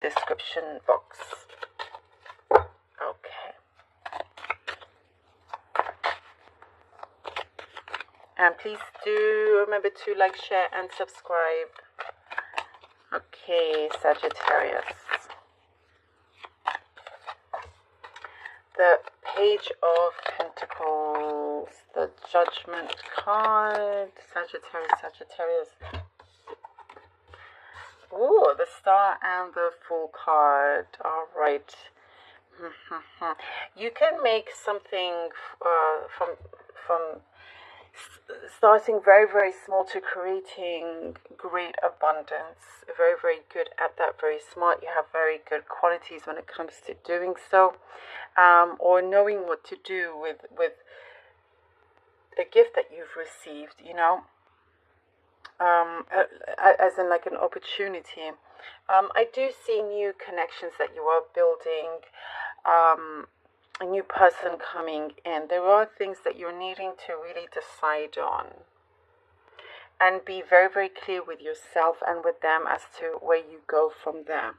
description box. Okay. And please do remember to like, share, and subscribe. Okay, Sagittarius. The Page of Pentacles, the Judgment card, Sagittarius. Ooh, the Star and the Fool card. All right. You can make something from starting very, very small to creating great abundance. Very, very good at that, very smart. You have very good qualities when it comes to doing so, or knowing what to do with a gift that you've received, you know, as in like an opportunity. I do see new connections that you are building, a new person coming in. There are things that you're needing to really decide on and be very, very clear with yourself and with them as to where you go from there.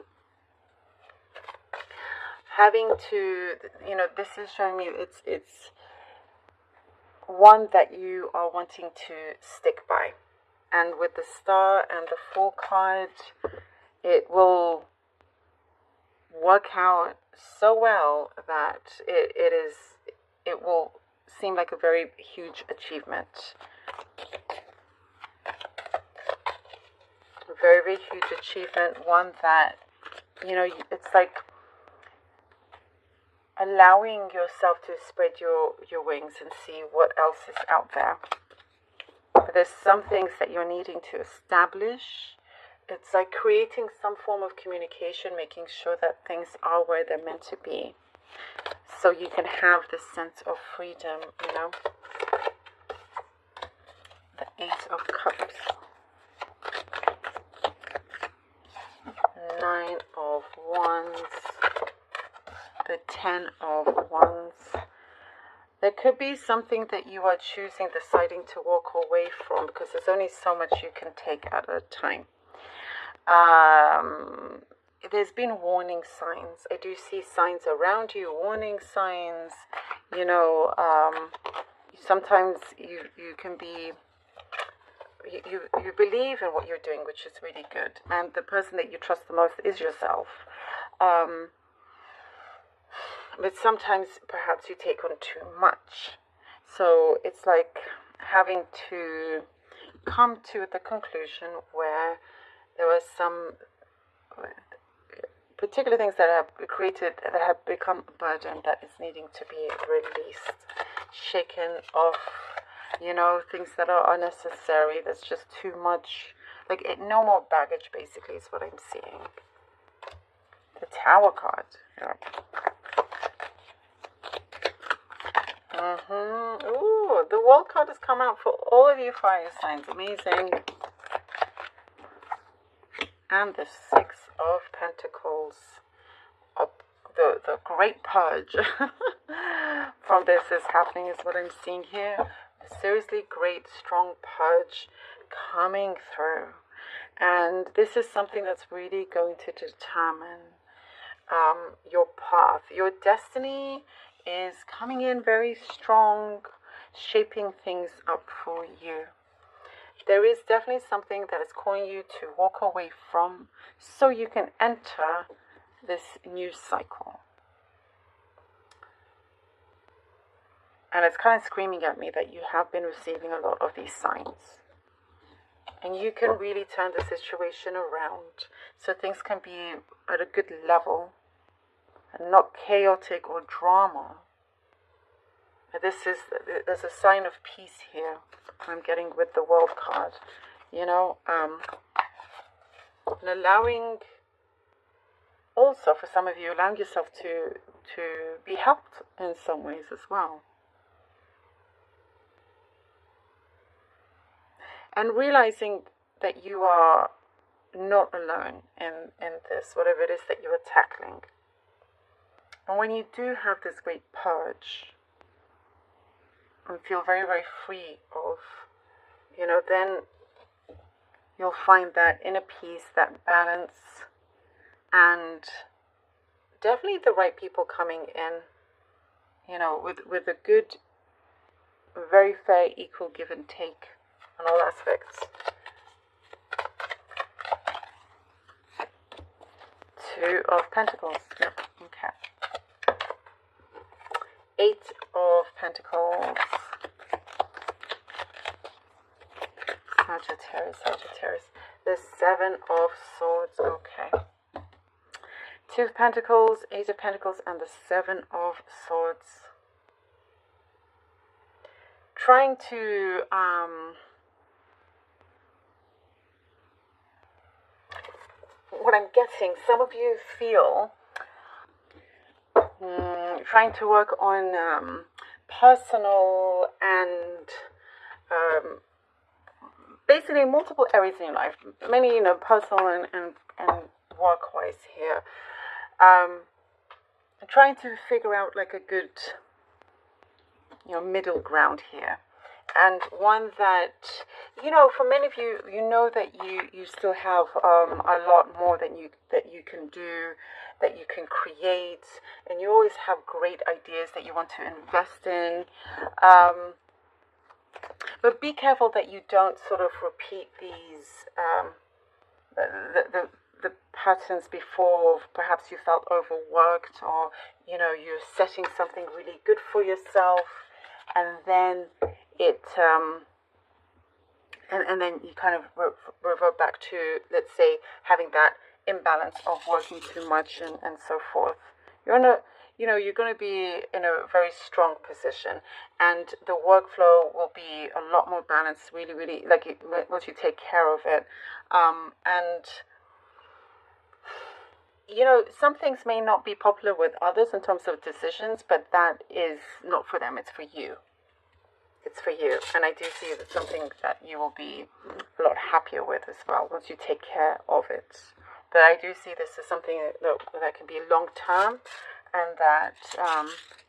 Having to, you know, this is showing me it's one that you are wanting to stick by. And with the Star and the Fool card, it will work out so well that it will seem like a very huge achievement. A very, very huge achievement, one that, you know, it's like allowing yourself to spread your wings and see what else is out there. But there's some things that you're needing to establish. It's like creating some form of communication, making sure that things are where they're meant to be, so you can have this sense of freedom, you know. The Eight of Cups. Nine of Wands. The Ten of Wands. There could be something that you are choosing, deciding to walk away from, because there's only so much you can take at a time. There's been warning signs. I do see signs around you, warning signs. You know, sometimes you can be, you believe in what you're doing, which is really good. And the person that you trust the most is yourself. But sometimes perhaps you take on too much. So it's like having to come to the conclusion where there are some particular things that have created, that have become a burden that is needing to be released, shaken off, you know, things that are unnecessary. There's just too much, like no more baggage, basically, is what I'm seeing. The Tower card. Yeah. Ooh, the World card has come out for all of you fire signs. Amazing. And the Six of Pentacles. The Great Purge from this is happening, is what I'm seeing here. A seriously great, strong purge coming through. And this is something that's really going to determine your path. Your destiny is coming in very strong, shaping things up for you. There is definitely something that is calling you to walk away from, so you can enter this new cycle. And it's kind of screaming at me that you have been receiving a lot of these signs. And you can really turn the situation around so things can be at a good level and not chaotic or drama. There's a sign of peace here I'm getting with the World card, you know, and allowing, also for some of you, allowing yourself to be helped in some ways as well. And realizing that you are not alone in this, whatever it is that you are tackling. And when you do have this great purge and feel very, very free of, you know, then you'll find that inner peace, that balance, and definitely the right people coming in, you know, with a good, very fair, equal give and take on all aspects. Two of Pentacles. Yep. Okay. Eight of Pentacles. Sagittarius. The Seven of Swords. Okay. Two of Pentacles, Eight of Pentacles, and the Seven of Swords. Trying to what I'm getting, some of you feel trying to work on personal and basically multiple areas in your life, many, you know, personal and work-wise here. Trying to figure out like a good, you know, middle ground here. And one that, you know, for many of you, you know that you still have a lot more that you can do, that you can create, and you always have great ideas that you want to invest in. But be careful that you don't sort of repeat these the patterns before. Perhaps you felt overworked, or you know, you're setting something really good for yourself, and then it and then you kind of revert back to, let's say, having that imbalance of working too much and so forth. You're in a, you know, you're going to be in a very strong position, and the workflow will be a lot more balanced, really like once you take care of it. And you know, some things may not be popular with others in terms of decisions, but that is not for them, it's for you. It's for you. And I do see that something that you will be a lot happier with as well once you take care of it. But I do see this as something that can be long term, and that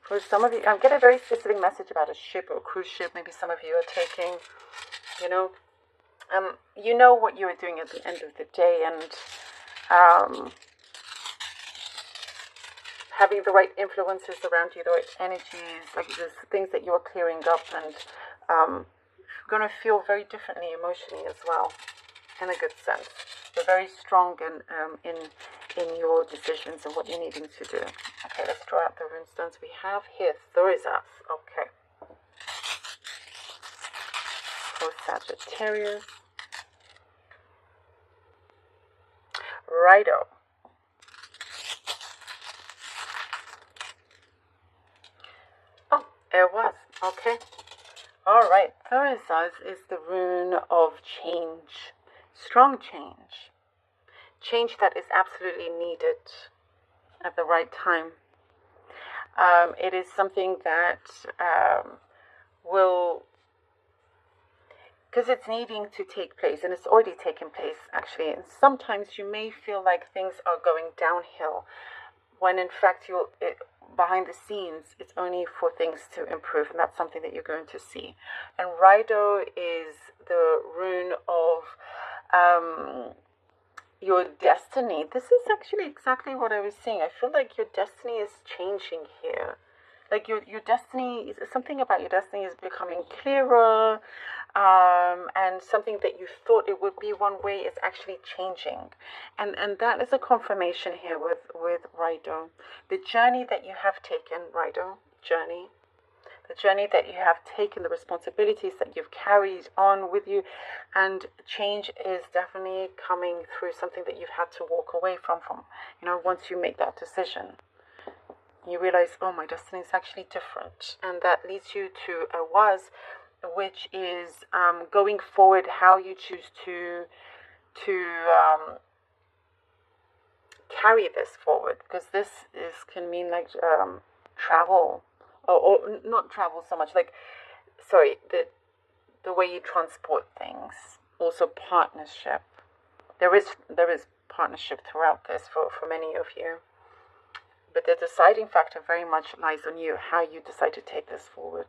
for some of you, I'm getting a very specific message about a ship or a cruise ship. Maybe some of you are taking, you know what you are doing at the end of the day, and having the right influences around you, the right energies, like there's things that you're clearing up, and going to feel very differently emotionally as well, in a good sense. You're very strong in your decisions and what you're needing to do. Okay, let's draw out the runestones we have here. Thurisas. Okay. For Sagittarius. Righto. Oh, it was. Okay. Alright. Thurisas is the rune of change. Strong change. Change that is absolutely needed at the right time. It is something that will, because it's needing to take place, and it's already taken place actually, and sometimes you may feel like things are going downhill, when in fact behind the scenes it's only for things to improve, and that's something that you're going to see. And Rido is the rune of your destiny. This is actually exactly what I was saying. I feel like your destiny is changing here. Like your destiny, something about your destiny is becoming clearer, and something that you thought it would be one way is actually changing. And that is a confirmation here with Rido. The journey that you have taken, Rido, the journey that you have taken, the responsibilities that you've carried on with you, and change is definitely coming through, something that you've had to walk away from, you know, once you make that decision. You realize, oh, my destiny is actually different, and that leads you to a was, which is going forward, how you choose to carry this forward, because this can mean like travel, or not travel so much, like, sorry, the way you transport things. Also partnership. There is partnership throughout this for many of you. But the deciding factor very much lies on you, how you decide to take this forward.